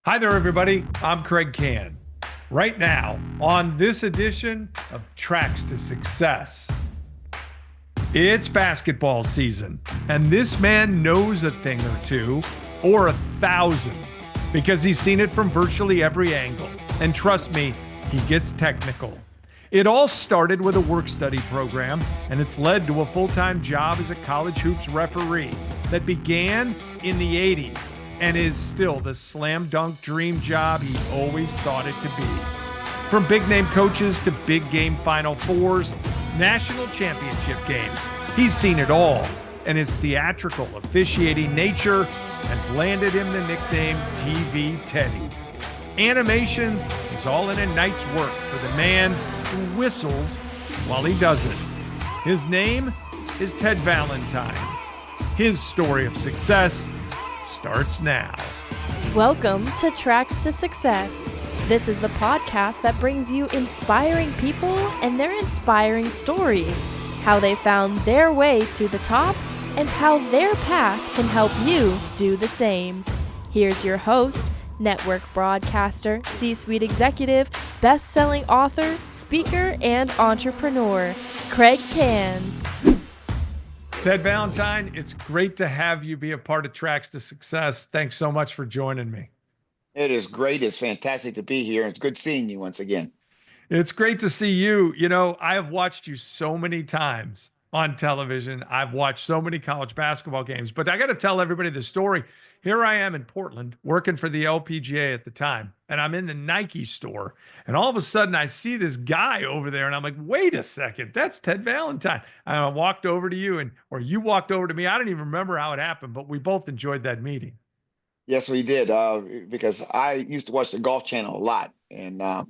Hi there, everybody. I'm Kraig Kann. Right now, on this edition of Tracks to Success, it's basketball season, and this man knows a thing or two, or 1,000, because he's seen it from virtually every angle. And trust me, he gets technical. It all started with a work-study program, and it's led to a full-time job as a college hoops referee that began in the 80s and is still the slam dunk dream job he always thought it to be. From big-name coaches to big-game Final Fours, national championship games, he's seen it all, and his theatrical officiating nature has landed him the nickname TV Teddy. Animation is all in a night's work for the man who whistles while he does it. His name is Ted Valentine. His story of success starts now. Welcome to Tracks to Success. This is the podcast that brings you inspiring people and their inspiring stories, how they found their way to the top, and how their path can help you do the same. Here's your host, network broadcaster, C-suite executive, best-selling author, speaker, and entrepreneur, Kraig Kann. Ted Valentine, it's great to have you be a part of Tracks to Success. Thanks so much for joining me. It is great. It's fantastic to be here. It's good seeing you once again. It's great to see you. You know, I have watched you so many times on television. I've watched so many college basketball games, but I got to tell everybody the story. Here I am in Portland working for the LPGA at the time, and I'm in the Nike store, and all of a sudden I see this guy over there, and I'm like, wait a second, that's Ted Valentine. And I walked over to you, or you walked over to me. I don't even remember how it happened, but we both enjoyed that meeting. Yes, we did. Because I used to watch the Golf Channel a lot, and I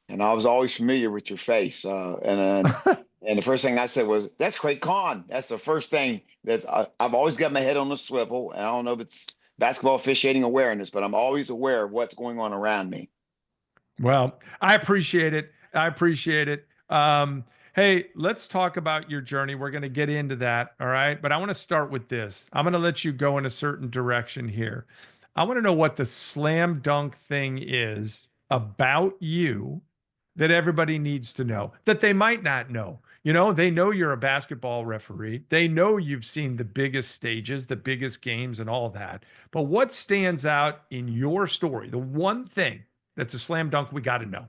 was always familiar with your face. And the first thing I said was, "That's Kraig Kann." That's the first thing that I've always got my head on the swivel. And I don't know if it's basketball officiating awareness, but I'm always aware of what's going on around me. Well, I appreciate it. I appreciate it. Hey, let's talk about your journey. We're going to get into that. All right. But I want to start with this. I'm going to let you go in a certain direction here. I want to know what the slam dunk thing is about you that everybody needs to know, that they might not know. You know, they know you're a basketball referee. They know you've seen the biggest stages, the biggest games, and all that. But what stands out in your story, the one thing that's a slam dunk we got to know?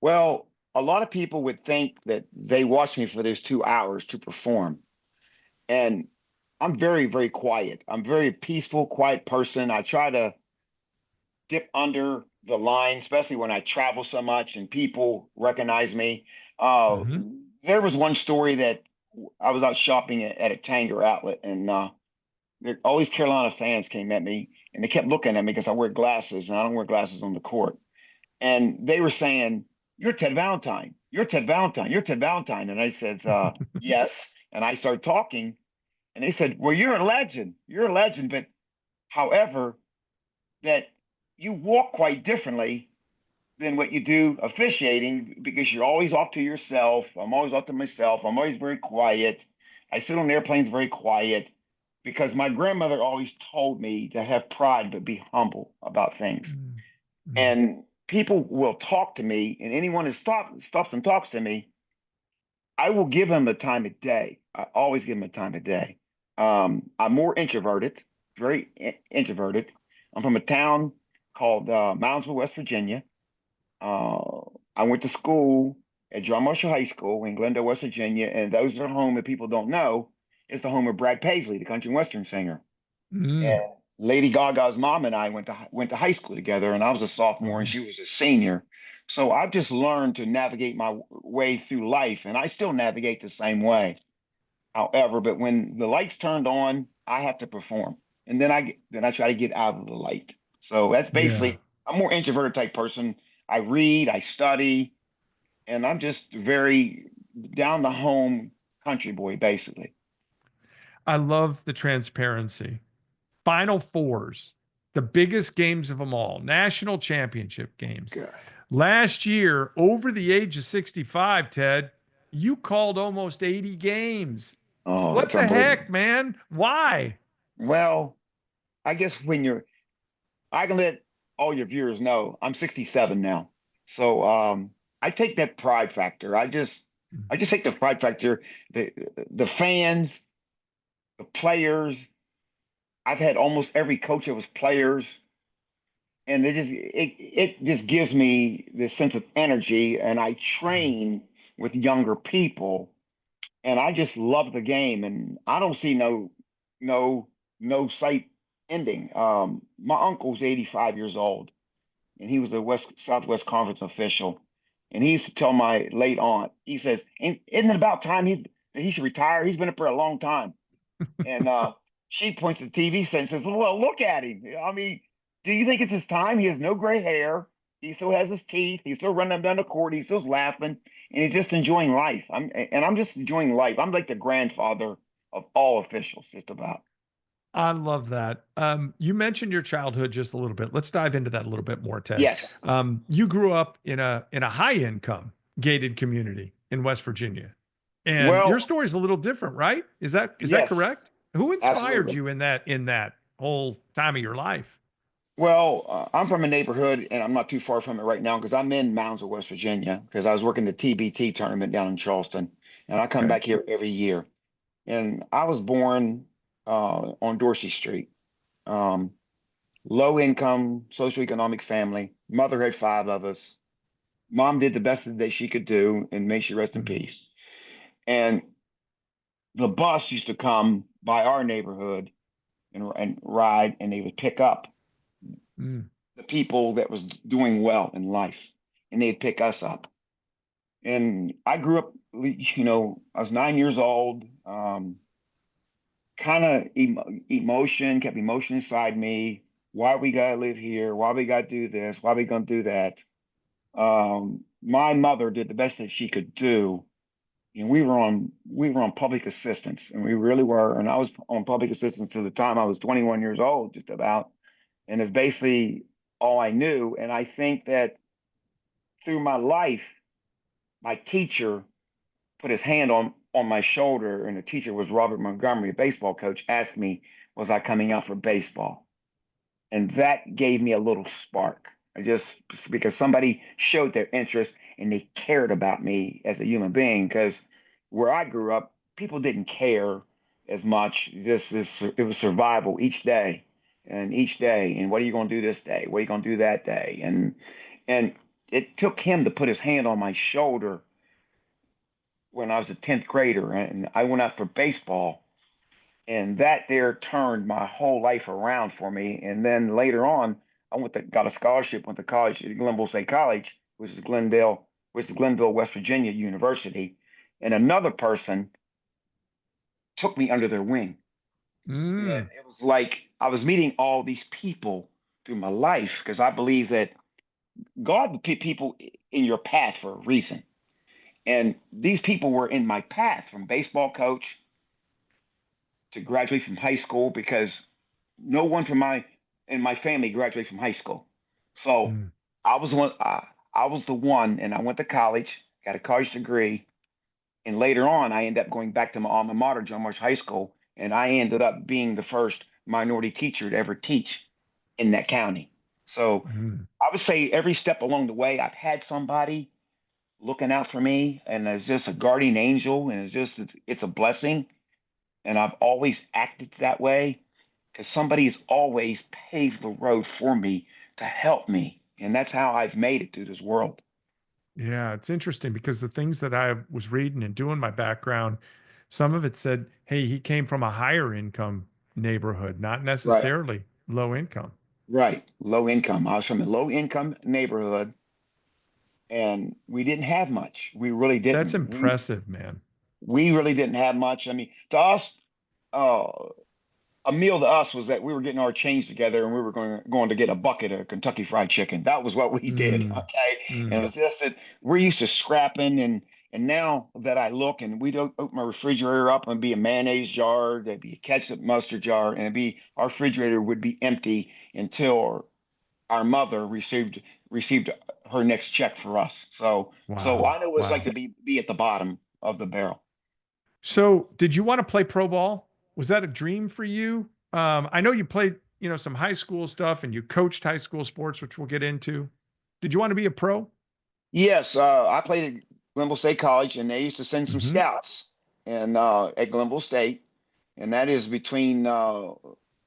Well, a lot of people would think that they watch me for those 2 hours to perform. And I'm very, very quiet. I'm a very peaceful, quiet person. I try to dip under the line, especially when I travel so much and people recognize me. Mhm. There was one story that I was out shopping at a Tanger outlet, and all these Carolina fans came at me, and they kept looking at me because I wear glasses, and I don't wear glasses on the court. And they were saying, "You're Ted Valentine. You're Ted Valentine. You're Ted Valentine." And I said, "Yes." And I started talking, and they said, "Well, you're a legend. You're a legend, but however, that you walk quite differently than what you do officiating because you're always off to yourself. I'm always off to myself. I'm always very quiet. I sit on airplanes very quiet because my grandmother always told me to have pride but be humble about things." Mhm. And people will talk to me, and anyone who stops and talks to me, I will give them the time of day. I always give them the time of day. I'm more introverted, very introverted. I'm from a town called Moundsville, West Virginia. I went to school at John Marshall High School in Glendale, West Virginia, and those that are home that people don't know is the home of Brad Paisley, the country and western singer. Mm. And Lady Gaga's mom and I went to high school together, and I was a sophomore and she was a senior. So I've just learned to navigate my way through life, and I still navigate the same way. However, but when the lights turned on, I have to perform, and then I try to get out of the light. So that's Yeah. basically, I'm a more introverted type person. I read, I study, and I'm just very down the home country boy, basically. I love the transparency. Final Fours, the biggest games of them all, national championship games. Good. Last year, over the age of 65, Ted, you called almost 80 games. Oh, What it's the unbelievable. heck, man? Why? Well, I guess when you're, I can let all your viewers know, I'm 67 now. So I take that pride factor. I just take the pride factor. The the fans, the players. I've had almost every coach that was players, and it just gives me this sense of energy. And I train with younger people, and I just love the game, and I don't see no no sight ending. My uncle's 85 years old, and he was a West Southwest Conference official, and he used to tell my late aunt, he says, "Isn't it about time he should retire? He's been up for a long time." And she points to the TV set and says, "Well, look at him. I mean, do you think it's his time? He has no gray hair. He still has his teeth. He's still running up down the court. He's still laughing, and he's just enjoying life. I'm just enjoying life. I'm like the grandfather of all officials, just about." I love that. You mentioned your childhood just a little bit. Let's dive into that a little bit more, Ted. Yes. You grew up in a high income gated community in West Virginia, and your Well, story's a little different, right? Is that correct? yes, Who inspired absolutely. you in that whole time of your life? Well, I'm from a neighborhood, and I'm not too far from it right now because I'm in Moundsville, West Virginia, because I was working the TBT tournament down in Charleston, and I come Okay. back here every year. And I was born on Dorsey Street, um, low income, socioeconomic family. Mother had five of us. Mom did the best that she could do, and may she rest in Mm, peace. And the bus used to come by our neighborhood and ride, and they would pick up mm, the people that was doing well in life, and they'd pick us up. And I grew up, I was 9 years old, kind of emotion, kept emotion inside me. Why we gotta live here? Why we gotta do this? Why we gonna do that? My mother did the best that she could do, and we were on public assistance, and we really were. And I was on public assistance to the time I was 21 years old, just about, and it's basically all I knew. And I think that through my life, my teacher put his hand on my shoulder, and the teacher was Robert Montgomery, a baseball coach, asked me, was I coming out for baseball? And that gave me a little spark. I just because somebody showed their interest and they cared about me as a human being. Because where I grew up, people didn't care as much. It was survival each day and each day. And what are you going to do this day? What are you going to do that day? And it took him to put his hand on my shoulder when I was a 10th grader, and I went out for baseball, and that there turned my whole life around for me. And then later on, got a scholarship, went to college at Glenville State College, which is Glenville, West Virginia University, and another person took me under their wing. And mm. it was like I was meeting all these people through my life because I believe that God would put people in your path for a reason. And these people were in my path, from baseball coach to graduate from high school, because no one from my in my family graduated from high school. So Mm. I was one. I was the one, and I went to college, got a college degree, and later on, I ended up going back to my alma mater, John Marsh High School, and I ended up being the first minority teacher to ever teach in that county. So Mm. I would say every step along the way, I've had somebody looking out for me, and it's just a guardian angel, and it's a blessing. And I've always acted that way because somebody has always paved the road for me to help me. And that's how I've made it through this world. Yeah, it's interesting because the things that I was reading and doing my background, some of it said, hey, he came from a higher income neighborhood, not Right. necessarily low income. Right. Low income. I was from a low income neighborhood, and we didn't have much. We really That's didn't. impressive, man. We really didn't have much. I mean, to us, uh, a meal to us was that we were getting our change together and we were going to get a bucket of Kentucky Fried Chicken. That was what we did. Mm, Okay, and it mm, was just that we're used to scrapping, and now that I look, and we'd open my refrigerator up and be a mayonnaise jar, there'd be a ketchup mustard jar, and it'd be our refrigerator would be empty until our mother received her next check for us. So wow. I know what it's like Wow. to be at the bottom of the barrel. So, did you want to play pro ball? Was that a dream for you? I know you played, some high school stuff and you coached high school sports, which we'll get into. Did you want to be a pro? Yes, I played at Glenville State College, and they used to send some Mm-hmm. scouts and at Glenville State, and that is between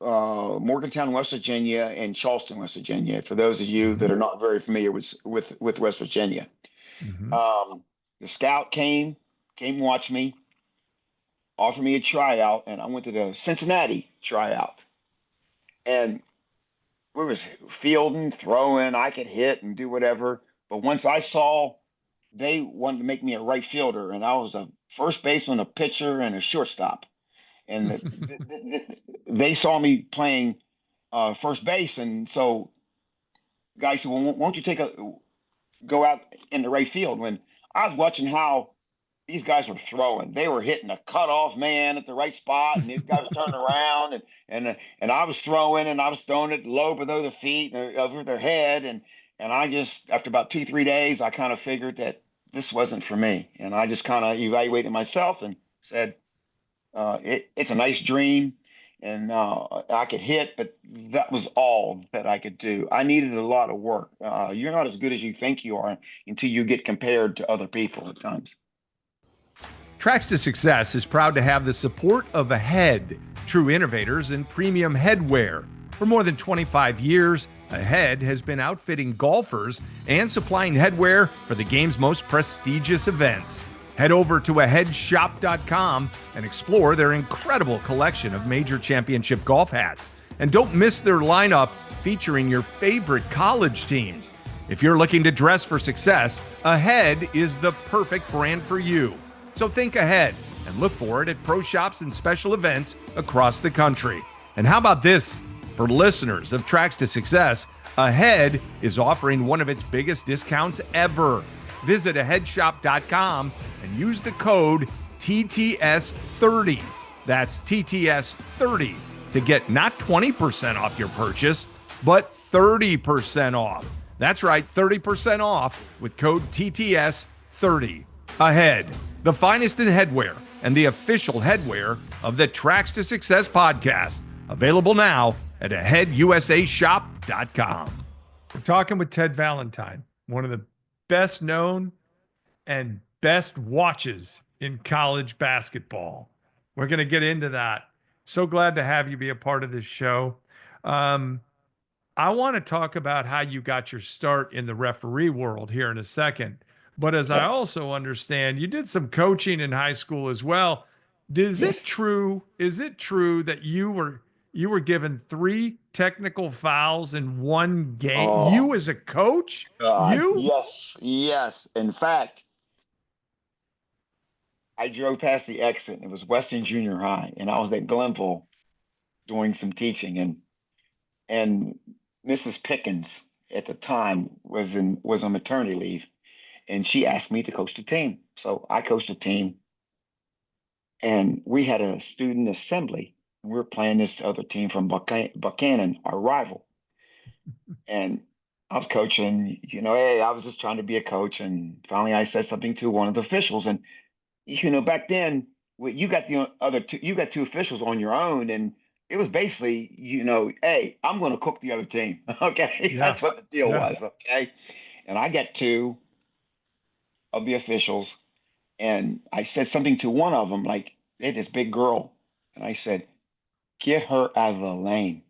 Morgantown, West Virginia, and Charleston, West Virginia. For those of you that Mm-hmm. are not very familiar with West Virginia, Mm-hmm. the scout came watch me, offered me a tryout, and I went to the Cincinnati tryout, and we was fielding, throwing. I could hit and do whatever, but once I saw they wanted to make me a right fielder, and I was a first baseman, a pitcher, and a shortstop. And they saw me playing first base, and so guys said, "Well, won't you go out in the right field?" When I was watching how these guys were throwing, they were hitting a cutoff man at the right spot, and these guys turning around, and I was throwing, and I was throwing it low below the feet, and over their head, and I just after about 2 3 days, I kind of figured that this wasn't for me, and I just kind of evaluated myself and said, it's a nice dream, and I could hit, but that was all that I could do. I needed a lot of work. You're not as good as you think you are until you get compared to other people at times. Tracks to Success is proud to have the support of Ahead, true innovators in premium headwear. For more than 25 years, Ahead has been outfitting golfers and supplying headwear for the game's most prestigious events. Head over to aheadshop.com and explore their incredible collection of major championship golf hats. And don't miss their lineup featuring your favorite college teams. If you're looking to dress for success, Ahead is the perfect brand for you. So think ahead and look for it at pro shops and special events across the country. And how about this? For listeners of Tracks to Success, Ahead is offering one of its biggest discounts ever. Visit aheadshop.com and use the code TTS30. That's TTS30 to get not 20% off your purchase, but 30% off. That's right, 30% off with code TTS30. Ahead, the finest in headwear and the official headwear of the Tracks to Success podcast. Available now at aheadusashop.com. We're talking with Ted Valentine, one of the best known and best watches in college basketball. We're going to get into that. So glad to have you be a part of this show. I want to talk about how you got your start in the referee world here in a second. But as I also understand, you did some coaching in high school as well. Is it true that you were given 3 technical fouls in one game? Oh, you as a coach? Yes. In fact, I drove past the exit. It was Western Junior High, and I was at Glenville doing some teaching, and Mrs. Pickens at the time was on maternity leave, and she asked me to coach the team. So I coached the team, and we had a student assembly. We were playing this other team from Buchanan, our rival. And I was coaching, hey, I was just trying to be a coach. And finally I said something to one of the officials. And, back then, you got you got 2 officials on your own. And it was basically, hey, I'm going to cook the other team. Okay. Yeah. That's what the deal was. Okay. And I got 2 of the officials. And I said something to one of them, like, hey, this big girl. And I said, get her out of the lane.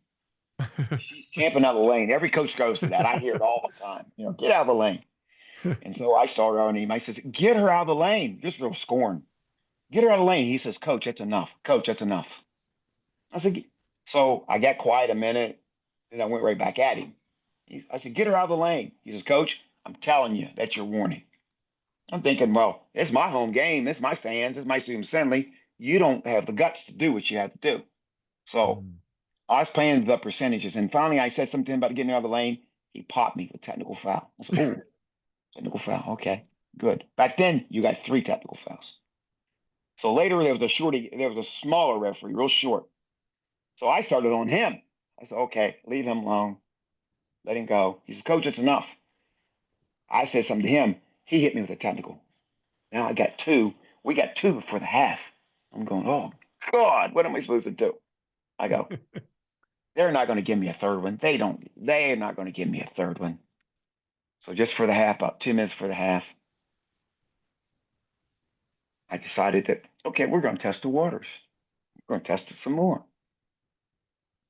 She's camping out of the lane. Every coach goes to that. I hear it all the time. Get out of the lane. And so I started on him. I said, get her out of the lane. Just real scorn. Get her out of the lane. He says, Coach, that's enough. Coach, that's enough. I said, so I got quiet a minute, and I went right back at him. I said, get her out of the lane. He says, Coach, I'm telling you, that's your warning. I'm thinking, well, it's my home game. It's my fans. It's my student assembly. You don't have the guts to do what you have to do. So I was playing the percentages, and finally I said something about getting out of the lane. He popped me with technical foul. I said, "Oh, technical foul. Okay, good." Back then, you got 3 technical fouls. So later there was a smaller referee, real short. So I started on him. I said, "Okay, leave him alone. Let him go." He said, "Coach, it's enough." I said something to him. He hit me with a technical. Now I got 2. We got 2 before the half. I'm going, oh God, what am I supposed to do? I go, they're not going to give me a third one. They're not going to give me a third one. So just for the half, about 2 minutes for the half, I decided that, okay, we're going to test the waters. We're going to test it some more.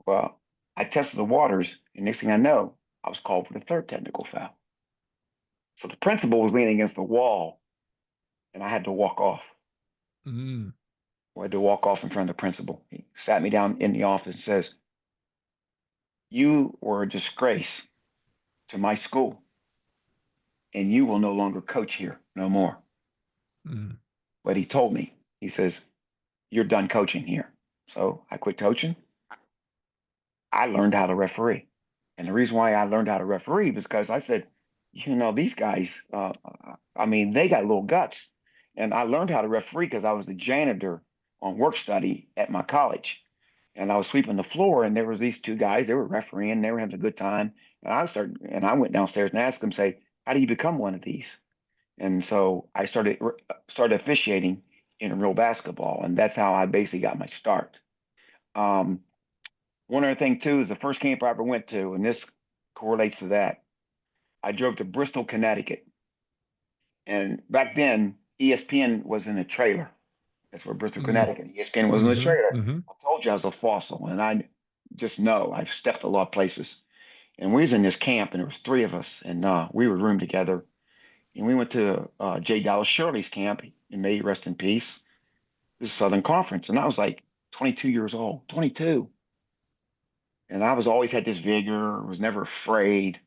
Well, I tested the waters, and next thing I know, I was called for the third technical foul. So the principal was leaning against the wall, and I had to walk off. Mm. I had to walk off in front of the principal. He sat me down in the office and says, "You were a disgrace to my school, and you will no longer coach here, no more." Mm. But he told me, he says, "You're done coaching here." So I quit coaching. I learned how to referee. And the reason why I learned how to referee was because I said, these guys, they got little guts. And I learned how to referee because I was the janitor on work study at my college. And I was sweeping the floor, and there was these two guys, they were refereeing, they were having a good time. And I went downstairs and asked them, say, "How do you become one of these?" And so I started officiating in real basketball. And that's how I basically got my start. One other thing too is the first camp I ever went to, and this correlates to that. I drove to Bristol, Connecticut, and back then ESPN was in a trailer. That's where Bristol, Connecticut. ESPN was in a trailer. I told you I was a fossil, and I just know I've stepped a lot of places. And we was in this camp, and there was three of us, and we were roomed together. And we went to J. Dallas Shirley's camp, and may he rest in peace. This is Southern Conference, and I was like 22 years old, 22. And I was always had this vigor, was never afraid.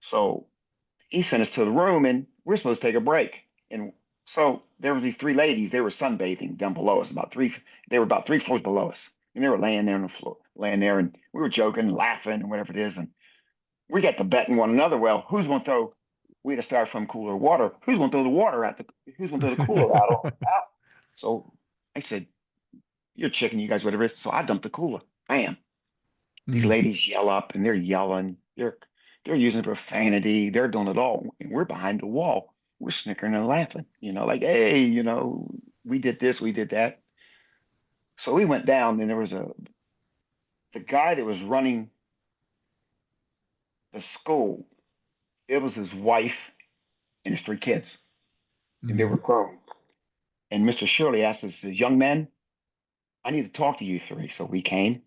So he sent us to the room, and we're supposed to take a break. And so there was these three ladies, they were sunbathing down below us, they were about 3 floors below us. And they were laying there on the floor, and we were joking, laughing, and whatever it is. And we got to betting one another, well, who's going to throw, we had to start from cooler water, who's going to throw the water who's going to throw the cooler out? So I said, "You're chicken, you guys, whatever it is." So I dumped the cooler. Bam. These ladies yell up, and they're yelling. They're using profanity. They're doing it all. And we're behind the wall. We're snickering and laughing, like, "Hey, we did this, we did that." So we went down, and there was the guy that was running the school. It was his wife and his three kids, and they were grown. And Mr. Shirley asked us, "Young men, I need to talk to you three." So we came.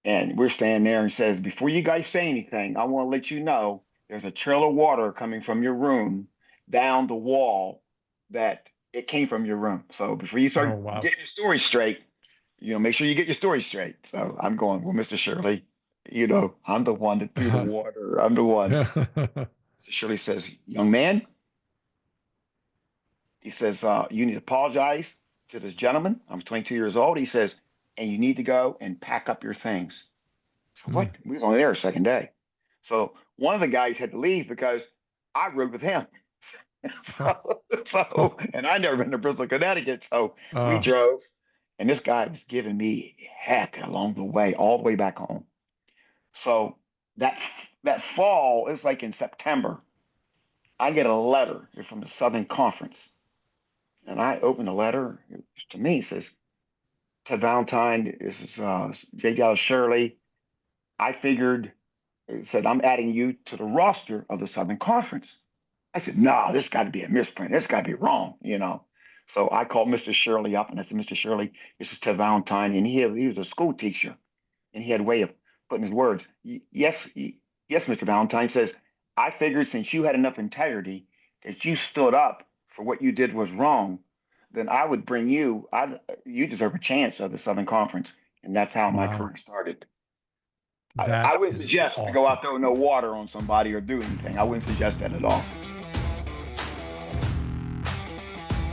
And we're standing there, and says, "Before you guys say anything, I want to let you know there's a trail of water coming from your room down the wall, that it came from your room. So before you start getting your story straight, make sure you get your story straight." So I'm going, "Well, Mr. Shirley, I'm the one that threw the water. I'm the one." Mr. Shirley says, "Young man," he says, "you need to apologize to this gentleman." I was 22 years old. He says, "And you need to go and pack up your things." So what? We was only there a second day. So one of the guys had to leave because I rode with him. And I'd never been to Bristol, Connecticut. So we drove, and this guy was giving me heck along the way, all the way back home. So that fall, it's like in September, I get a letter from the Southern Conference. And I open the letter. To me, it says, "Ted Valentine, this is J. Dallas Shirley. I figured," it said, "I'm adding you to the roster of the Southern Conference." I said, "No, this got to be a misprint. This got to be wrong, So I called Mr. Shirley up, and I said, "Mr. Shirley, this is Ted Valentine." And he was a school teacher, and he had a way of putting his words. Yes, Mr. Valentine." Says, "I figured since you had enough integrity that you stood up for what you did was wrong, then I would bring you. You deserve a chance of the Southern Conference." And that's how my career started. I wouldn't suggest to go out there with no water on somebody or do anything. I wouldn't suggest that at all.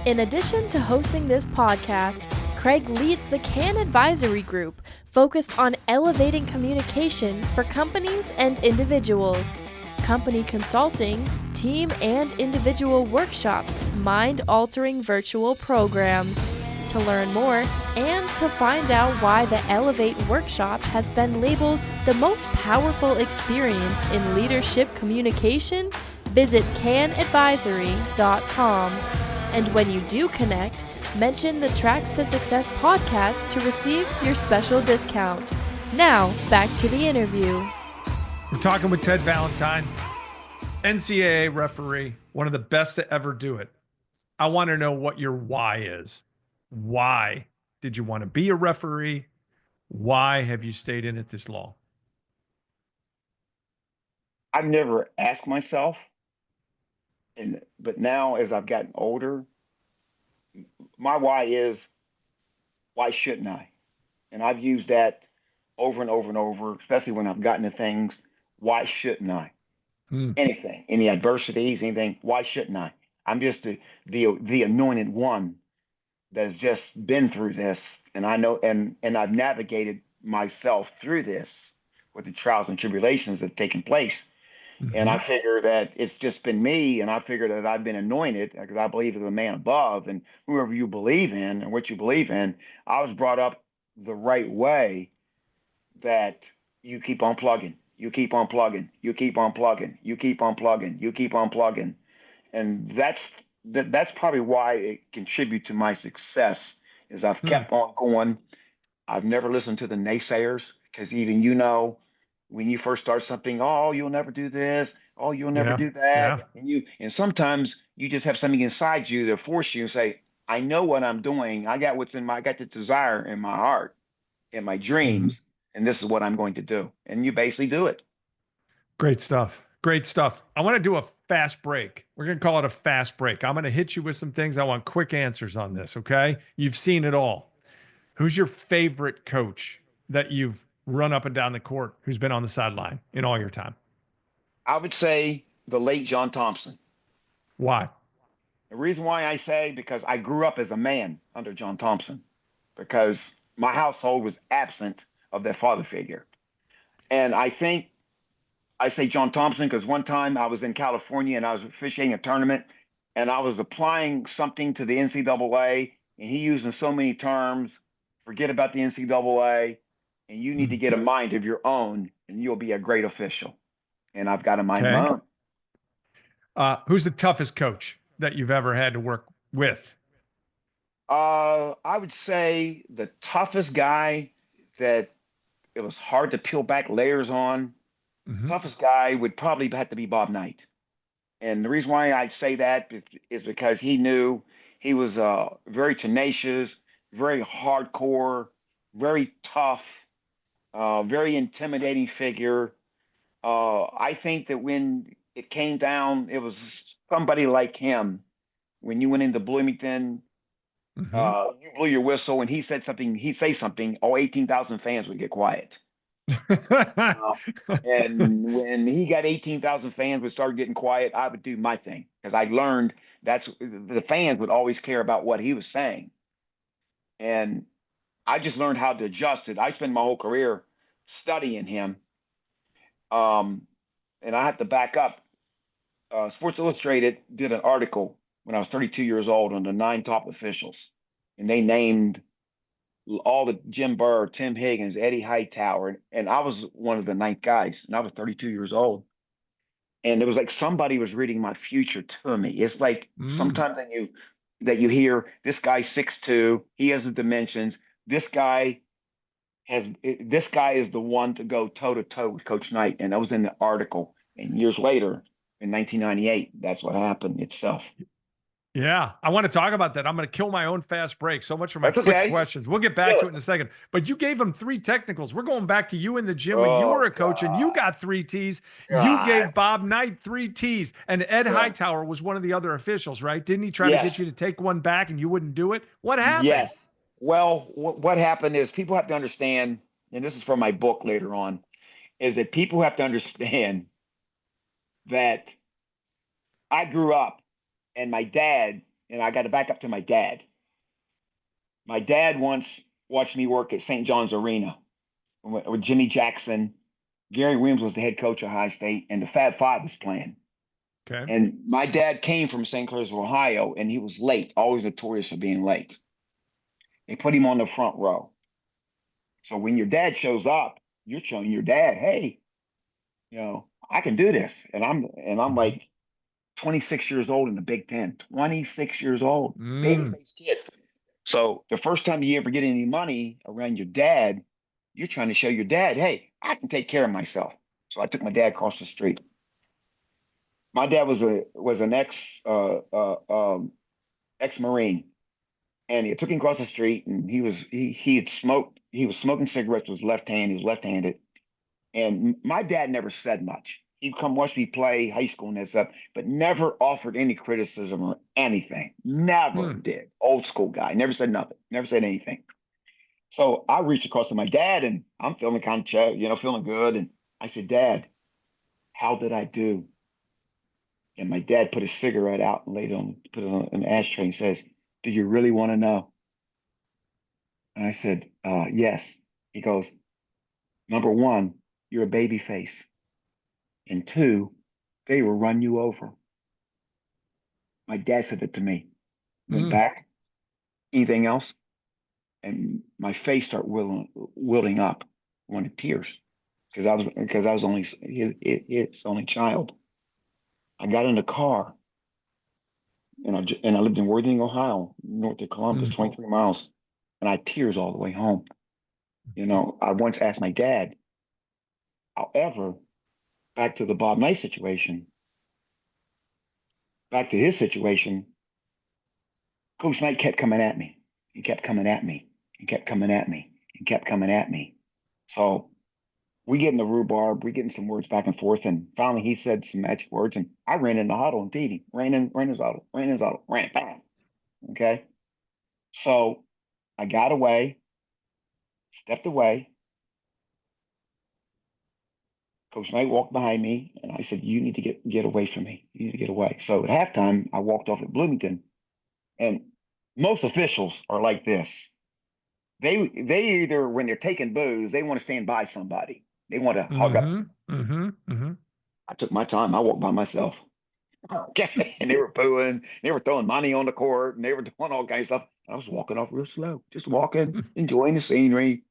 In addition to hosting this podcast, Kraig leads the Kann Advisory Group, focused on elevating communication for companies and individuals. Company consulting, team and individual workshops, mind-altering virtual programs. To learn more and to find out why the Elevate workshop has been labeled the most powerful experience in leadership communication, visit cannadvisory.com. And when you do connect, mention the Tracks to Success podcast to receive your special discount. Now, back to the interview. We're talking with Ted Valentine, NCAA referee, one of the best to ever do it. I want to know what your why is. Why did you want to be a referee? Why have you stayed in it this long? I've never asked myself, but now as I've gotten older, my why is, why shouldn't I? And I've used that over and over and over, especially when I've gotten to things. Why shouldn't I? Hmm. Anything, any adversities, anything. Why shouldn't I? I'm just the anointed one that has just been through this, and I know, and I've navigated myself through this with the trials and tribulations that have taken place. And I Mm-hmm. figure that it's just been me, and I figure that I've been anointed because I believe in the man above, and whoever you believe in and what you believe in. I was brought up the right way, that you keep on plugging, you keep on plugging, you keep on plugging, you keep on plugging, you keep on plugging. And that's probably why it contributes to my success, is I've Hmm. kept on going. I've never listened to the naysayers, because even when you first start something, oh, you'll never do this, oh, you'll never Yeah. do that, Yeah. and sometimes you just have something inside you that force you to say, I know what I'm doing. I got the desire in my heart, in my Mm-hmm. dreams, and this is what I'm going to do. And you basically do it. Great stuff. Great stuff. I want to do a fast break. We're going to call it a fast break. I'm going to hit you with some things. I want quick answers on this. Okay. You've seen it all. Who's your favorite coach that you've run up and down the court who's been on the sideline in all your time? I would say the late John Thompson. Why? The reason why I say, because I grew up as a man under John Thompson, because my household was absent of that father figure. And I say John Thompson because one time I was in California and I was officiating a tournament, and I was applying something to the NCAA, and he using so many terms. Forget about the NCAA, and you need to Hmm. get a mind of your own, and you'll be a great official. And I've got a mind of my Okay. own. Who's the toughest coach that you've ever had to work with? I would say the toughest guy that it was hard to peel back layers on. Hmm. Toughest guy would probably have to be Bob Knight. And the reason why I say that is because he was very tenacious, very hardcore, very tough, very intimidating figure. I think that when it came down, it was somebody like him. When you went into Bloomington, Hmm. you blew your whistle, and he'd say something, all 18,000 fans would get quiet. Uh, and when he got 18,000 fans would start getting quiet, I would do my thing, because I learned that's the fans would always care about what he was saying. And I just learned how to adjust it. I spent my whole career studying him. Um, and I have to back up. Sports Illustrated did an article when I was 32 years old on the 9 top officials. And they named all the Jim Burr, Tim Higgins, Eddie Hightower. And I was one of the 9th guys, and I was 32 years old. And it was like somebody was reading my future to me. It's like Mm. sometimes that you hear this guy 6'2", he has the dimensions. This guy is the one to go toe to toe with Coach Knight, and that was in the article. And years later, in 1998, that's what happened itself. Yeah, I want to talk about that. I'm going to kill my own fast break. So much for my That's quick okay. questions. We'll get back to it in a second. But you gave him 3 technicals. We're going back to you in the gym when you were Oh a coach and you got 3 T's. You God. gave Bob Knight 3 T's. And Ed Yeah. Hightower was one of the other officials, right? Didn't he try to get Yes. you to take one back and you wouldn't do it? What happened? Yes. Well, what happened is, people have to understand, and this is from my book later on, is that people have to understand that I grew up, and my dad, and I got to back up to my dad. My dad once watched me work at St. John's Arena with Jimmy Jackson. Gary Williams was the head coach of High State, and the Fab Five was playing. Okay. And my dad came from St. Clairsville, Ohio, and he was late, always notorious for being late. They put him on the front row. So when your dad shows up, you're showing your dad, hey, I can do this. And I'm Mhm. like 26 years old in the Big Ten, 26 years old, Mm. baby-faced kid. So the first time you ever get any money around your dad, you're trying to show your dad, hey, I can take care of myself. So I took my dad across the street. My dad was an ex-Marine, and he took him across the street, and he was smoking cigarettes with his left hand. He was left-handed, and my dad never said much. He'd come watch me play high school and that stuff, but never offered any criticism or anything. Never did. Old school guy. Never said nothing. Never said anything. So I reached across to my dad, and I'm feeling kind of, feeling good. And I said, Dad, how did I do? And my dad put his cigarette out and put it on an ashtray and says, do you really want to know? And I said, yes. He goes, number one, you're a baby face. And two, they will run you over. My dad said it to me. Went back. Anything else? And my face started wilting up. I wanted tears because I was only his only child. I got in the car, and I lived in Worthing, Ohio, north of Columbus, 23 miles, and I had tears all the way home. I once asked my dad. However, back to the Bob Knight situation. Back to his situation, Coach Knight kept coming at me. He kept coming at me. He kept coming at me. He kept coming at me. So we get in the rhubarb, we getting some words back and forth, and finally he said some magic words, and I ran in the huddle and beat him. Ran his huddle, ran bam. Okay. So I got away, stepped away. Coach Knight walked behind me, and I said, you need to get away from me. You need to get away. So at halftime, I walked off at Bloomington, and most officials are like this. They either, when they're taking booze, they want to stand by somebody. They want to hug up. I took my time. I walked by myself. Okay. And they were booing. They were throwing money on the court, and they were doing all kinds of stuff. I was walking off real slow, just walking, enjoying the scenery.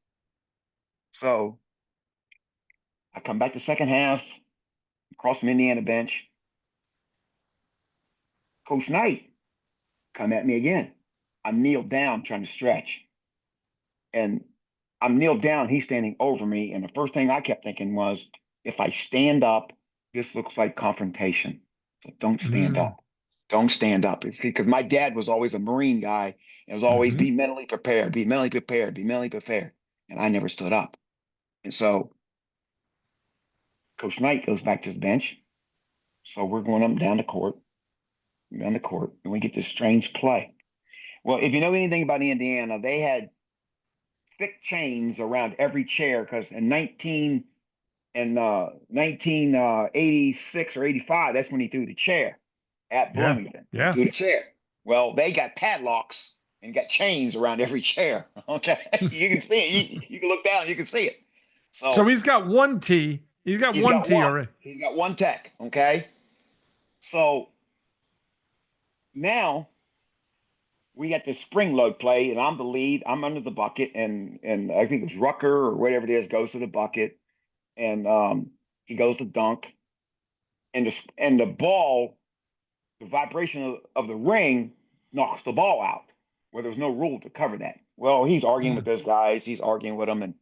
So I come back the second half, across from Indiana bench. Coach Knight come at me again. I'm kneeled down trying to stretch. And I'm kneeled down, he's standing over me. And the first thing I kept thinking was, if I stand up, this looks like confrontation. So don't stand up. Don't stand up. It's because my dad was always a Marine guy. It was always be mentally prepared, be mentally prepared, be mentally prepared. And I never stood up. And so Coach Knight goes back to his bench. So we're going up and down the court, and we get this strange play. Well, if you know anything about Indiana, they had thick chains around every chair because in 1986 or 85, that's when he threw the chair at Bloomington. Yeah. He threw the chair. Well, they got padlocks and got chains around every chair. Okay, you can see it. You can look down and you can see it. So he's got one T. He's got one T already. He's got one tech. Okay, so now we got this spring load play, and I'm the lead. I'm under the bucket, and I think it's Rucker or whatever it is goes to the bucket, and he goes to dunk, and the ball, the vibration of the ring knocks the ball out, where there was no rule to cover that. Well, he's arguing with those guys. He's arguing with them, and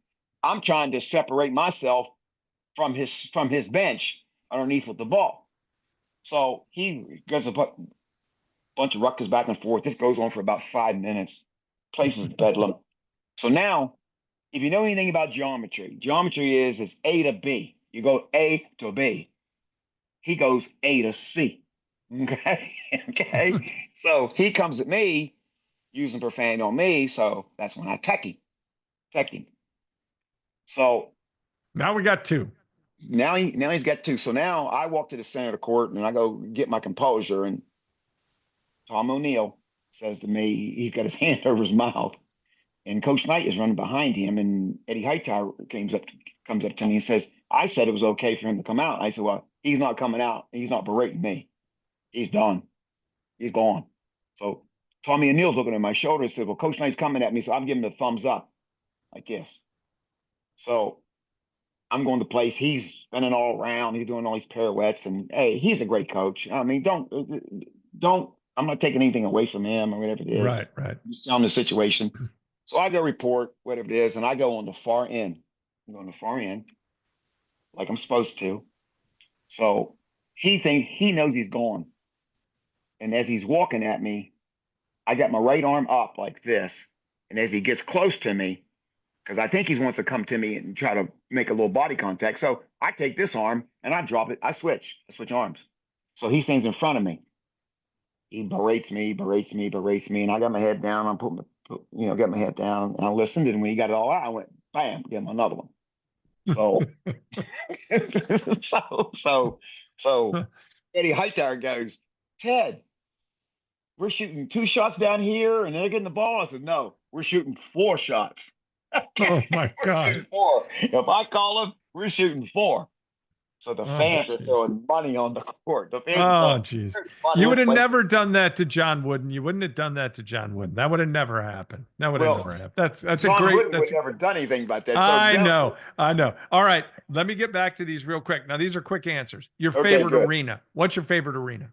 I'm trying to separate myself from his bench underneath with the ball. So he goes a bunch of ruckus back and forth. This goes on for about 5 minutes. Place is bedlam. So now, if you know anything about geometry is A to B. You go A to B. He goes A to C. Okay? Okay? So he comes at me, using profanity on me, so that's when I tech him. So now we got two. Now he's got two. So now I walk to the center of the court, and I go get my composure, and Tom O'Neill says to me, he's got his hand over his mouth, and Coach Knight is running behind him, and Eddie Hightower comes up to me and says, I said it was okay for him to come out. I said, well, he's not coming out. He's not berating me. He's done. He's gone. So Tommy O'Neill's looking at my shoulder and said, well, Coach Knight's coming at me, so I'm giving him the thumbs up like this. So I'm going to place. He's spinning all around. He's doing all these pirouettes, and hey, he's a great coach. I mean, don't. I'm not taking anything away from him or whatever it is. Right. I'm just telling the situation. So I go report whatever it is, and I go on the far end. I'm going the far end, like I'm supposed to. So he knows he's gone. And as he's walking at me, I got my right arm up like this. And as he gets close to me, because I think he wants to come to me and try to make a little body contact. So I take this arm and I drop it. I switch arms. So he stands in front of me. He berates me, berates me. And I got my head down. I'm got my head down. And I listened. And when he got it all out, I went, bam, give him another one. So, so Eddie Hightower goes, Ted, we're shooting 2 shots down here and they're getting the ball. I said, no, we're shooting 4 shots. Oh my We're God. shooting 4. If I call them, we're shooting 4. So the Oh, fans are jeez. throwing money on the court. The fans are Oh, throwing jeez. money. You would have never done that to John Wooden. You wouldn't have done that to John Wooden. That would have never happened. That would have Well, never happened. That's a John great, Wooden that's would never done anything about that. So I now, know. I know. All right. Let me get back to these real quick. Now, these are quick answers. Your okay, favorite good. arena. What's your favorite arena?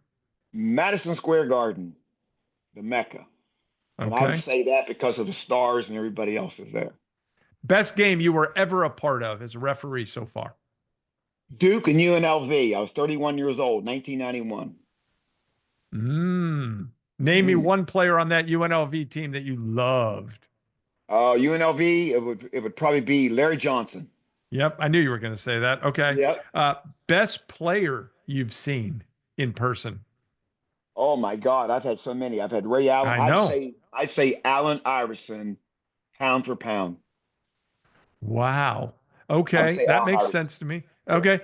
Madison Square Garden, the Mecca. And I would Okay. say that because of the stars and everybody else is there. Best game you were ever a part of as a referee so far? Duke and UNLV. I was 31 years old, 1991. Name me one player on that UNLV team that you loved. UNLV, it would probably be Larry Johnson. Yep, I knew you were going to say that. Okay. Yep. Best player you've seen in person? Oh my God, I've had so many. I've had Ray Allen. I know. I'd say Allen Iverson, pound for pound. Wow. I would Okay, say that Allen makes Iverson. sense to me. Yeah. Okay.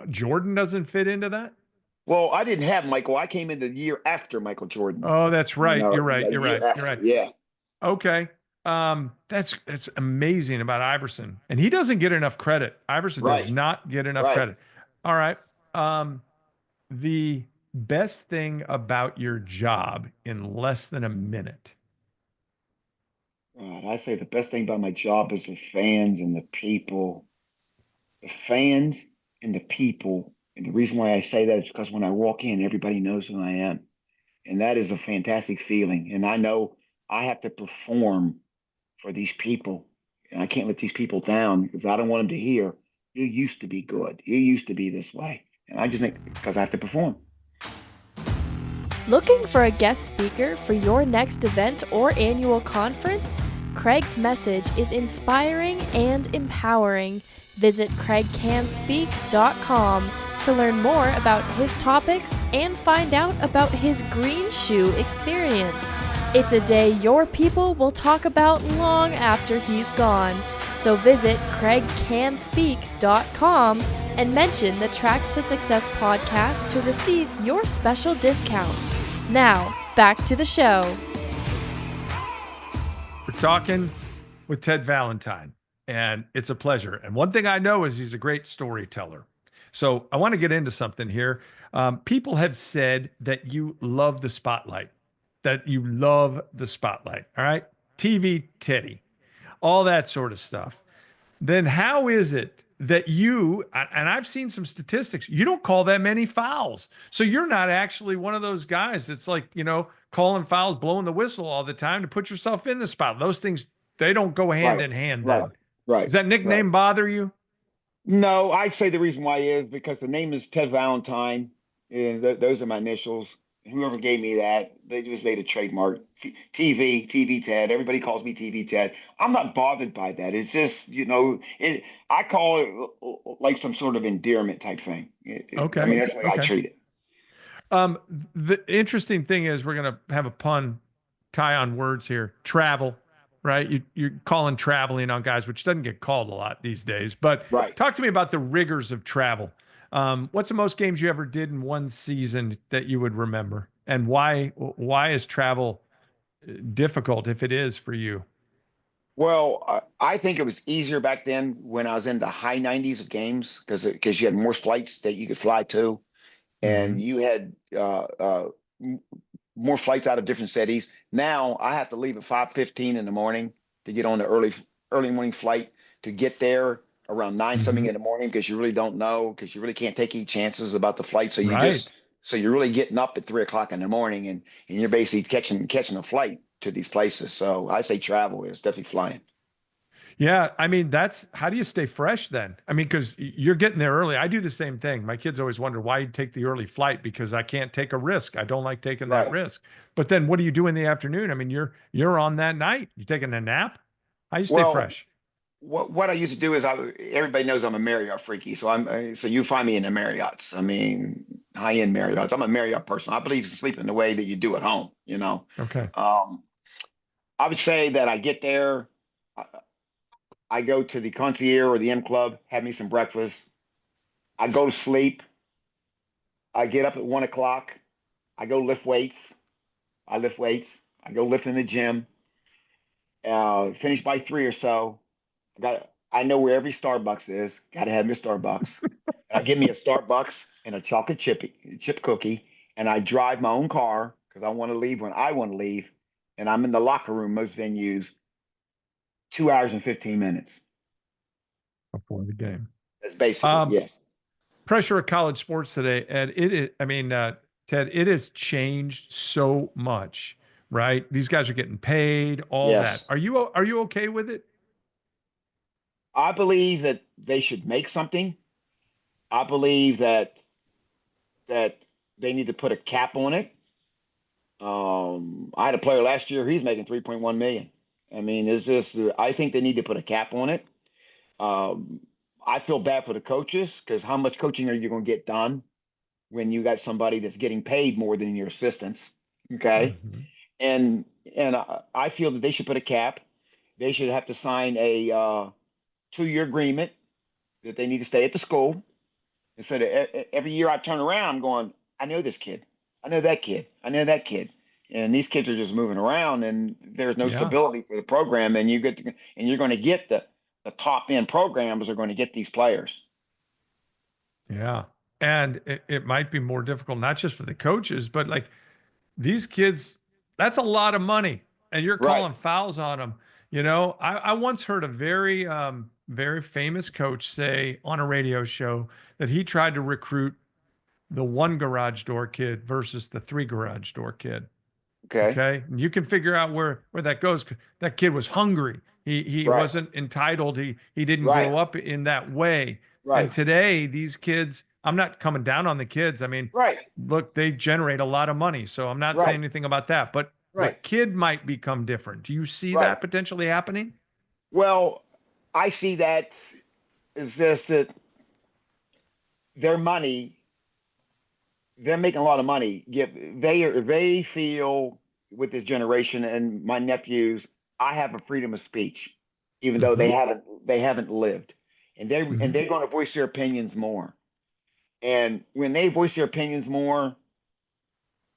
Jordan doesn't fit into that? Well, I didn't have Michael. I came in the year after Michael Jordan. Oh, that's right. You're right. Yeah, You're year right. You're after. right. Yeah. Okay. That's amazing about Iverson. And he doesn't get enough credit. Iverson does Right. not get enough Right. credit. All right. The best thing about your job in less than a minute. I say the best thing about my job is the fans and the people. The fans and the people. And the reason why I say that is because when I walk in, everybody knows who I am. And that is a fantastic feeling. And I know I have to perform for these people. And I can't let these people down because I don't want them to hear, you used to be good. You used to be this way. And I just think because I have to perform. Looking for a guest speaker for your next event or annual conference? Kraig's message is inspiring and empowering. Visit kraigcanspeak.com to learn more about his topics and find out about his green shoe experience. It's a day your people will talk about long after he's gone. So visit kraigcanspeak.com and mention the Tracks to Success podcast to receive your special discount. Now, back to the show. We're talking with Ted Valentine, and it's a pleasure. And one thing I know is he's a great storyteller. So I want to get into something here. People have said that you love the spotlight, All right. TV Teddy, all that sort of stuff. Then how is it that and I've seen some statistics, you don't call that many fouls. So you're not actually one of those guys that's like, calling fouls, blowing the whistle all the time to put yourself in the spot. Those things, they don't go hand in hand then. Right. Does that nickname bother you? No, I'd say the reason why is because the name is Ted Valentine, and those are my initials. Whoever gave me that, they just made a trademark. TV Ted. Everybody calls me TV Ted. I'm not bothered by that. It's just, I call it like some sort of endearment type thing. Okay. I mean, that's the way I treat it. The interesting thing is we're going to have a pun tie on words here. Travel, right? You're calling traveling on guys, which doesn't get called a lot these days. But talk to me about the rigors of travel. What's the most games you ever did in one season that you would remember? And why is travel difficult if it is for you? Well, I think it was easier back then when I was in the high 90s of games because you had more flights that you could fly to, and you had more flights out of different cities. Now I have to leave at 5:15 in the morning to get on the early morning flight to get there around 9 something in the morning because you really don't know because you really can't take any chances about the flight. So you're really getting up at 3 o'clock in the morning and you're basically catching a flight to these places. So I say travel is definitely flying. Yeah, I mean, that's how do you stay fresh then? I mean, because you're getting there early. I do the same thing. My kids always wonder why you take the early flight because I can't take a risk. I don't like taking that Right. risk. But then what do you do in the afternoon? I mean, you're on that night. You taking a nap? How you stay Well, fresh? what I used to do is everybody knows I'm a Marriott freaky, so so you find me in the Marriotts. I mean, high-end Marriotts. I'm a Marriott person. I believe in sleeping the way that you do at home, you know. Okay. Um, I would say that I get there, I, I go to the concierge or the M Club, have me some breakfast. I go to sleep. I get up at 1 o'clock. I go lift weights. I lift weights. I go lift in the gym. Finish by 3 or so. I know where every Starbucks is. Got to have me a Starbucks. I give me a Starbucks and a chocolate chip cookie, and I drive my own car because I want to leave when I want to leave. And I'm in the locker room most venues 2 hours and 15 minutes. Before the game. That's basically Um, yes. Pressure of college sports today, and it is, I mean, Ted, it has changed so much, right? These guys are getting paid, all that. Yes. Are you okay with it? I believe that they should make something. I believe that they need to put a cap on it. I had a player last year, he's making 3.1 million. I mean, it's just I think they need to put a cap on it. Um, I feel bad for the coaches because how much coaching are you going to get done when you got somebody that's getting paid more than your assistants? Okay, Hmm. and I feel that they should put a cap. They should have to sign a 2-year agreement that they need to stay at the school. Instead of every year I turn around, I'm going, I know this kid, I know that kid, I know that kid, and these kids are just moving around, and there's no Yeah, stability for the program, and you're going to get the top end programs are going to get these players. yeah. And it might be more difficult, not just for the coaches, but like these kids, that's a lot of money, and you're Right. calling fouls on them. I once heard a very famous coach say on a radio show that he tried to recruit the one garage door kid versus the three garage door kid. Okay. Okay. And you can figure out where that goes. That kid was hungry. He Right. wasn't entitled. He didn't Right. grow up in that way. And Right. today, these kids, I'm not coming down on the kids. I mean, Right. look, they generate a lot of money. So I'm not saying Right. anything about that. But the Right. kid might become different. Do you see Right. that potentially happening? Well, I see that is just that their money, they're making a lot of money. They feel with this generation and my nephews, I have a freedom of speech, even though Hmm. they haven't lived, and Hmm. they're going to voice their opinions more. And when they voice their opinions more,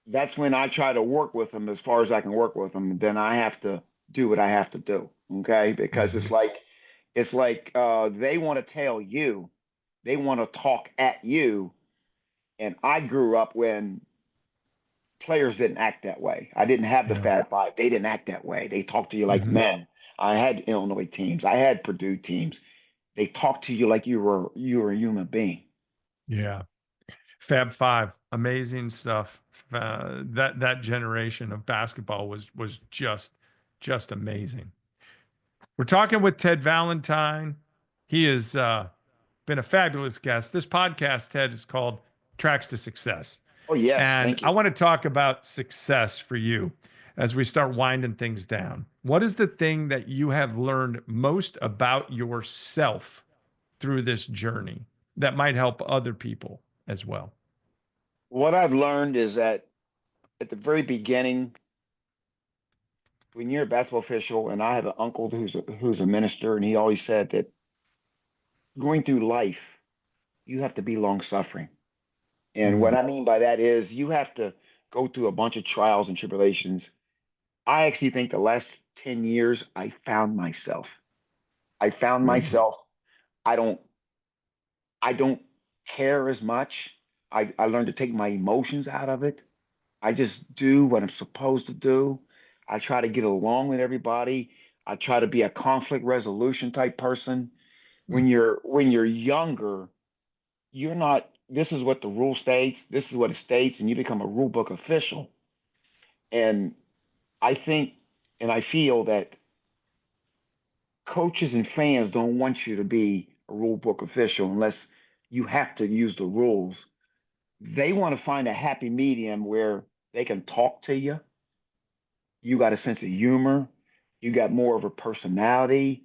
that's when I try to work with them as far as I can work with them. Then I have to do what I have to do, okay? Because Hmm. it's like they want to tell you, they want to talk at you, and I grew up when players didn't act that way. I didn't have the Yeah. Fat Five. They didn't act that way. They talked to you like Hmm. men. I had Illinois teams. I had Purdue teams. They talked to you like you were a human being. Yeah. Fab Five, amazing stuff. That generation of basketball was just amazing. We're talking with Ted Valentine. He has been a fabulous guest. This podcast, Ted, is called Tracks to Success, Oh yes, and thank I you. want to talk about success for you as we start winding things down. What is the thing that you have learned most about yourself through this journey that might help other people as well? What I've learned is that at the very beginning, when you're a basketball official, and I have an uncle who's a minister, and he always said that going through life, you have to be long suffering. And what Mm, I mean by that is you have to go through a bunch of trials and tribulations. I actually think the last 10 years, I found myself. I found really? myself. I don't I don't care as much. I learned to take my emotions out of it. I just do what I'm supposed to do. I try to get along with everybody. I try to be a conflict resolution type person. Mm, When you're younger, you're not, this is what the rule states, this is what it states, and you become a rule book official. And I think and I feel that coaches and fans don't want you to be a rule book official unless you have to use the rules. They want to find a happy medium where they can talk to you. You got a sense of humor. You got more of a personality.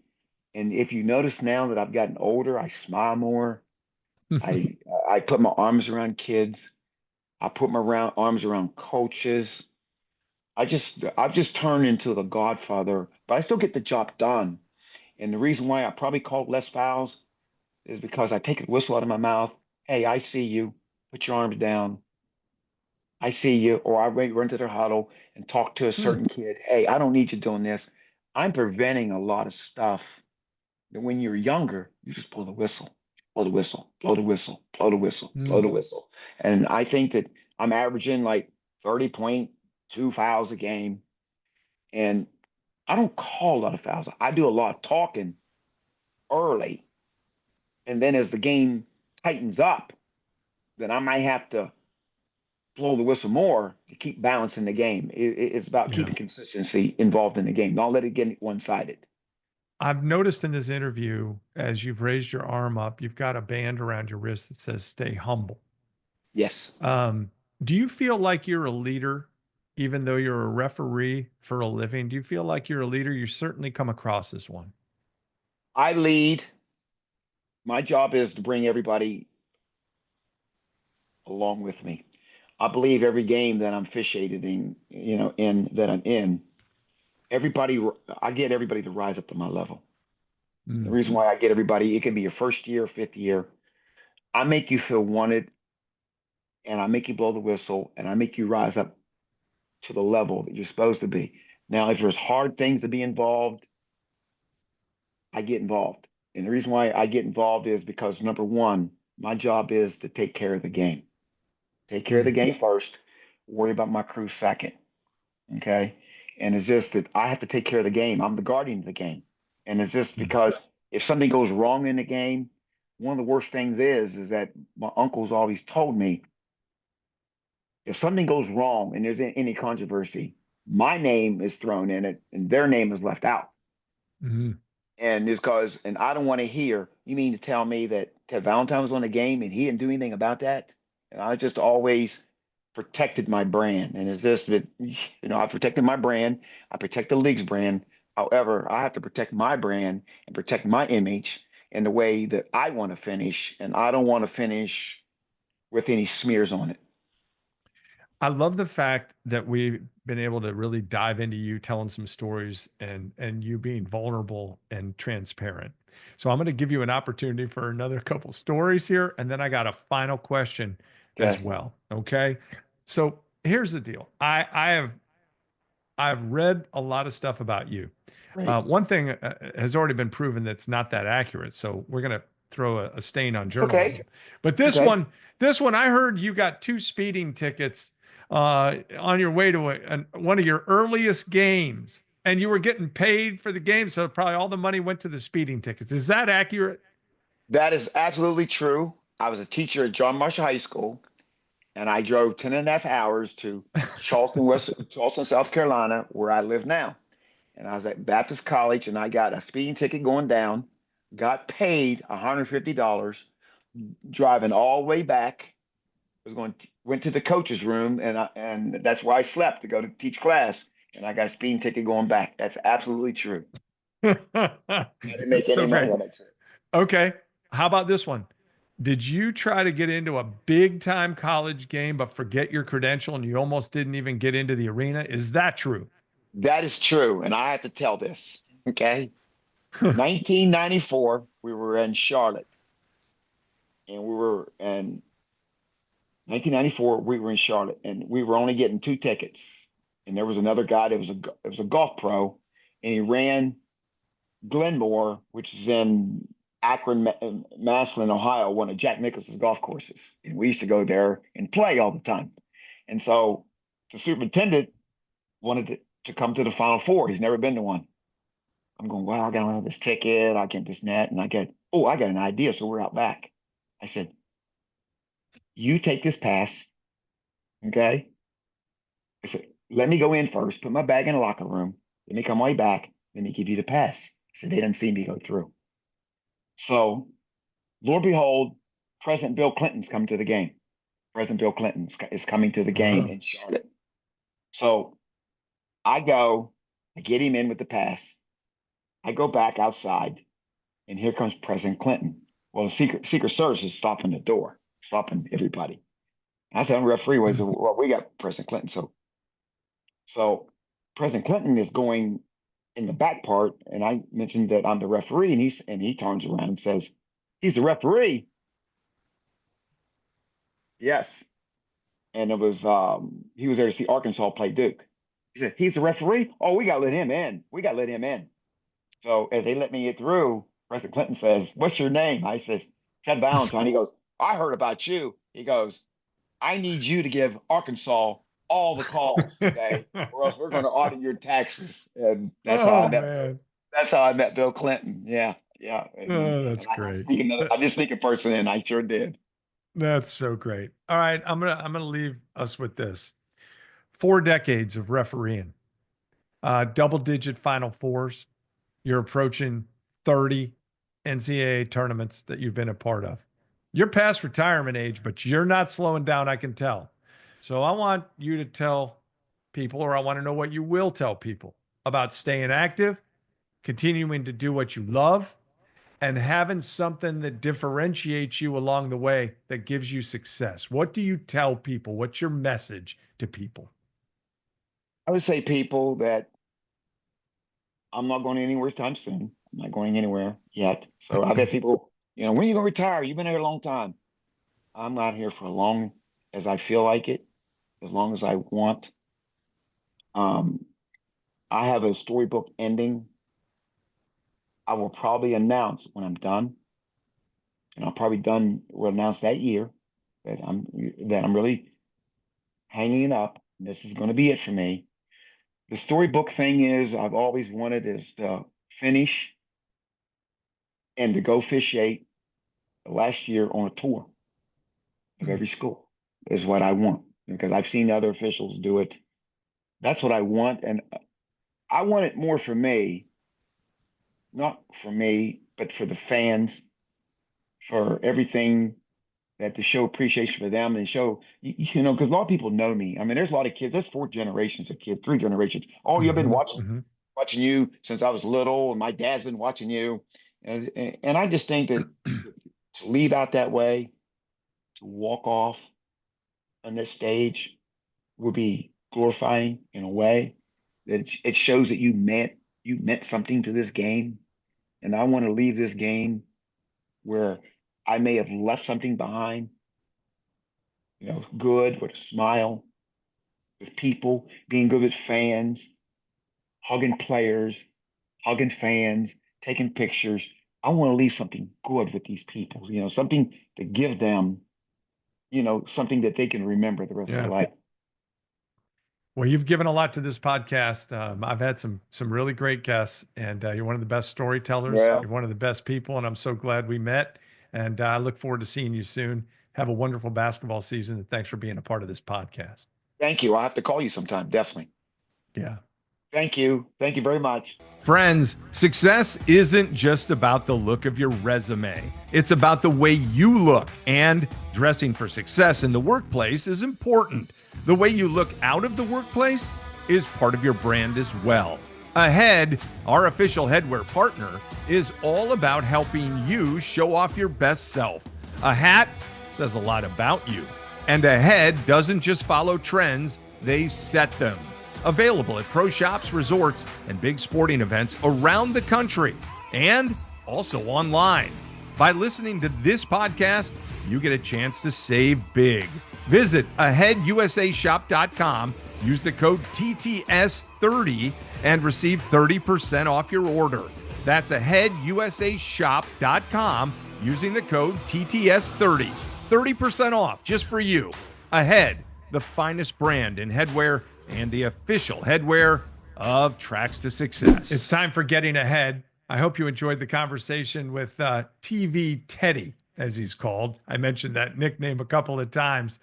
And if you notice now that I've gotten older, I smile more. I I put my arms around kids. I put my arms around coaches. I've just turned into the Godfather, but I still get the job done. And the reason why I probably called less fouls is because I take a whistle out of my mouth. Hey, I see you. Put your arms down. I see you. Or I run to their huddle and talk to a Hmm. certain kid. Hey, I don't need you doing this. I'm preventing a lot of stuff that when you're younger, you just blow the whistle, blow the whistle, blow the whistle, blow the whistle, blow Hmm. the whistle. And I think that I'm averaging like 30.2 fouls a game. And I don't call a lot of fouls. I do a lot of talking early. And then as the game tightens up, then I might have to blow the whistle more to keep balancing the game. It's about Yeah. keeping consistency involved in the game. Don't let it get one-sided. I've noticed in this interview, as you've raised your arm up, you've got a band around your wrist that says "Stay humble." Yes. Um, do you feel like you're a leader, even though you're a referee for a living? Do you feel like you're a leader? You certainly come across as one. I lead. My job is to bring everybody along with me. I believe every game that I'm officiating, in that I'm in, everybody, I get everybody to rise up to my level. The Mm, reason why I get everybody, it can be your first year, fifth year. I make you feel wanted, and I make you blow the whistle, and I make you rise up to the level that you're supposed to be. Now, if there's hard things to be involved, I get involved. And the reason why I get involved is because number one, my job is to take care of the game. Take care of the mm, game first, worry about my crew second. Okay. And it's just that I have to take care of the game. I'm the guardian of the game. And it's just mm, because if something goes wrong in the game, one of the worst things is that my uncle's always told me if something goes wrong and there's any controversy, my name is thrown in it and their name is left out. mm, And it's because, and I don't want to hear, you mean to tell me that Ted Valentine was on the game and he didn't do anything about that? And I just always protected my brand. And it's just that, I protected my brand. I protect the league's brand. However, I have to protect my brand and protect my image in the way that I want to finish. And I don't want to finish with any smears on it. I love the fact that we've been able to really dive into you telling some stories and you being vulnerable and transparent. So I'm going to give you an opportunity for another couple stories here, and then I got a final question as Okay. well. Okay. So here's the deal. I've read a lot of stuff about you. Great. One thing has already been proven that's not that accurate, so we're going to throw a stain on It's okay. journalism. But It's okay. this one, I heard you got two speeding tickets on your way to one of your earliest games, and you were getting paid for the game, so probably all the money went to the speeding tickets. Is that accurate? That is absolutely true. I was a teacher at John Marshall High School, and I drove 10 and a half hours to Charleston, South Carolina, where I live now. And I was at Baptist College, and I got a speeding ticket going down, got paid $150, driving all the way back. Went to the coach's room, and that's where I slept to go to teach class. And I got a speeding ticket going back. That's absolutely true. I didn't make That's any so money great. on that trip. Okay. How about this one? Did you try to get into a big time college game but forget your credential and you almost didn't even get into the arena? Is that true? That is true, and I have to tell this. Okay, 1994, we were in Charlotte, and we were in 1994. We were in Charlotte, and we were only getting two tickets. And there was another guy that was a golf pro, and he ran Glenmore, which is in Akron, Massillon, Ohio, one of Jack Nicklaus's golf courses. And we used to go there and play all the time. And so the superintendent wanted to come to the Final Four. He's never been to one. I'm going, wow, I got this ticket. I get this net. And I got an idea. So we're out back. I said, you take this pass. Okay. I said, let me go in first, put my bag in the locker room. Let me come way back. Let me give you the pass. So they didn't see me go through. So, Lord behold, President Bill Clinton's coming to the game. President Bill Clinton is coming to the game in Charlotte. So I get him in with the pass. I go back outside, and here comes President Clinton. Well, the Secret Service is stopping the door, stopping everybody. I said, I'm a referee. Well, we got President Clinton. So President Clinton is going in the back part, and I mentioned that I'm the referee, and he turns around and says, he's the referee. Yes. And it was he was there to see Arkansas play Duke. He said, he's the referee? Oh, we gotta let him in. We gotta let him in. So as they let me get through, President Clinton says, what's your name? I says, Ted Valentine. He goes, I heard about you. He goes, I need you to give Arkansas all the calls today, or else we're going to audit your taxes. And that's how I met Bill Clinton. Yeah. That's great. I just sneak a person in. I sure did. That's so great. All right, I'm gonna leave us with this. 4 decades of refereeing, double-digit Final Fours. You're approaching 30 NCAA tournaments that you've been a part of. You're past retirement age, but you're not slowing down, I can tell. So I want you to tell people, or I want to know what you will tell people about staying active, continuing to do what you love, and having something that differentiates you along the way that gives you success. What do you tell people? What's your message to people? I would say people that I'm not going anywhere anytime soon. I'm not going anywhere yet. So I've had people, when are you going to retire? You've been here a long time. I'm not here for as long as I feel like it, as long as I want. I have a storybook ending. I will probably announce when I'm done, and I'll probably will announce that year that I'm really hanging it up. This is going to be it for me. The storybook thing is I've always wanted is to finish and to go officiate the last year on a tour of every school is what I want, because I've seen other officials do it. That's what I want, and I want it more for me. Not for me, but for the fans, for everything, that to show appreciation for them and show, because a lot of people know me. I mean, there's a lot of kids. There's 4 generations of kids, 3 generations. Oh, you've been watching you since I was little, and my dad's been watching you. And I just think that to leave out that way, to walk off on this stage would be glorifying in a way that it shows that you meant something to this game. And I want to leave this game where I may have left something behind, good, with a smile, with people, being good with fans, hugging players, hugging fans, taking pictures. I want to leave something good with these people, something to give them, something that they can remember the rest of their life. Well, you've given a lot to this podcast. I've had some really great guests, and you're one of the best storytellers. Yeah. You're one of the best people, and I'm so glad we met. And I look forward to seeing you soon. Have a wonderful basketball season, and thanks for being a part of this podcast. Thank you. I'll have to call you sometime, definitely. Yeah. Thank you. Thank you very much. Friends, success isn't just about the look of your resume. It's about the way you look, and dressing for success in the workplace is important. The way you look out of the workplace is part of your brand as well. Ahead, our official headwear partner, is all about helping you show off your best self. A hat says a lot about you. And Ahead doesn't just follow trends, they set them. Available at pro shops, resorts, and big sporting events around the country, and also online. By listening to this podcast, you get a chance to save big. Visit aheadusashop.com, use the code TTS30, and receive 30% off your order. That's aheadusashop.com, using the code TTS30. 30% off just for you. Ahead, the finest brand in headwear and the official headwear of Tracks to Success. It's time for Getting Ahead. I hope you enjoyed the conversation with TV Teddy, as he's called. I mentioned that nickname a couple of times.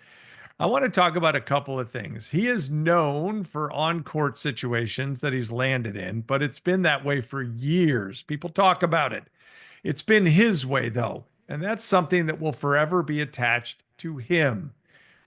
I want to talk about a couple of things. He is known for on-court situations that he's landed in, but it's been that way for years. People talk about it. It's been his way, though, and that's something that will forever be attached to him.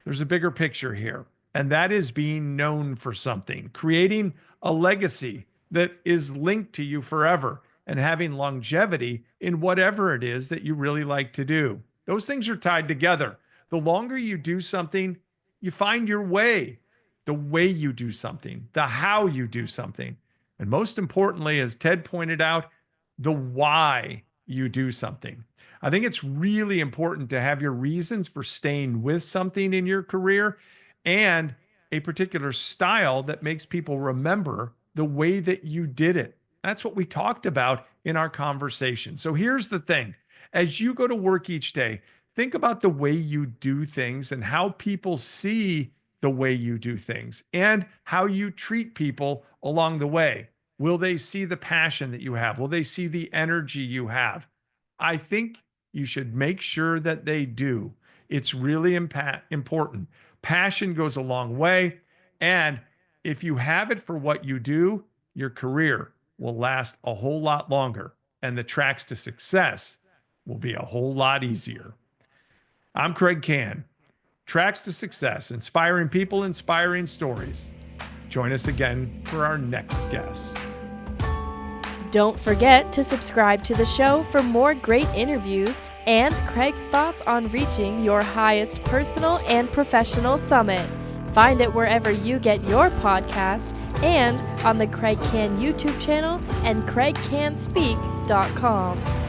There's a bigger picture here, and that is being known for something, creating a legacy that is linked to you forever and having longevity in whatever it is that you really like to do. Those things are tied together. The longer you do something, you find your way, the way you do something, the how you do something. And most importantly, as Ted pointed out, the why you do something. I think it's really important to have your reasons for staying with something in your career and a particular style that makes people remember the way that you did it. That's what we talked about in our conversation. So here's the thing. As you go to work each day, think about the way you do things and how people see the way you do things and how you treat people along the way. Will they see the passion that you have? Will they see the energy you have? I think you should make sure that they do. It's really important. Passion goes a long way. And if you have it for what you do, your career will last a whole lot longer and the tracks to success will be a whole lot easier. I'm Kraig Kann. Tracks to Success, inspiring people, inspiring stories. Join us again for our next guest. Don't forget to subscribe to the show for more great interviews and Kraig's thoughts on reaching your highest personal and professional summit. Find it wherever you get your podcasts and on the Kraig Kann YouTube channel and kraigkannspeak.com.